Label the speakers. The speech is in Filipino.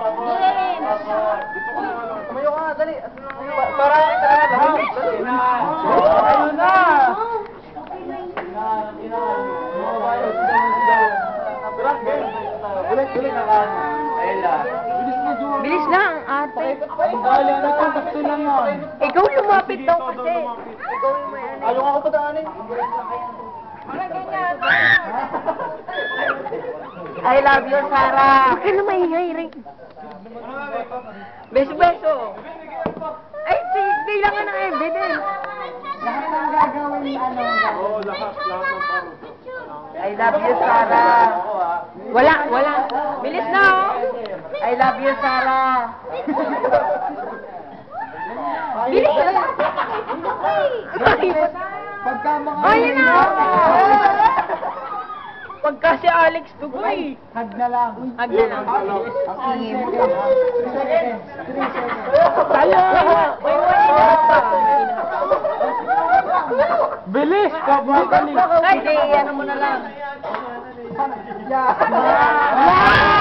Speaker 1: Gusto ko naman. Tumayo ka, dali. Para talaga lang. Ayun na!
Speaker 2: Bilis lang, ate. Ikaw lumapit daw kasi. Ikaw yung may ano.
Speaker 1: Ayaw ako padaanin.
Speaker 2: I love you, Sarah. Huwag ka na maingay, Ray. Beso-beso. Ay, kailangan ng evidence.
Speaker 3: Lahat ng gagawin, ano,
Speaker 1: Oo, lahat ng paro.
Speaker 2: I love you, Sarah. Wala. Bilis na, oh. I love you, Sarah. Bilis na.
Speaker 3: pagka mga...
Speaker 2: Ayun na. Pagka si Alex tugoy.
Speaker 3: Hag na lang.
Speaker 2: Hag na lang.
Speaker 3: Ang ingin mo. 3 seconds. 3 seconds.
Speaker 2: Tayo. May inahap pa.
Speaker 1: Bilis! Kabagaling!
Speaker 2: Ay, di, ano mo na lang.
Speaker 3: Yeah.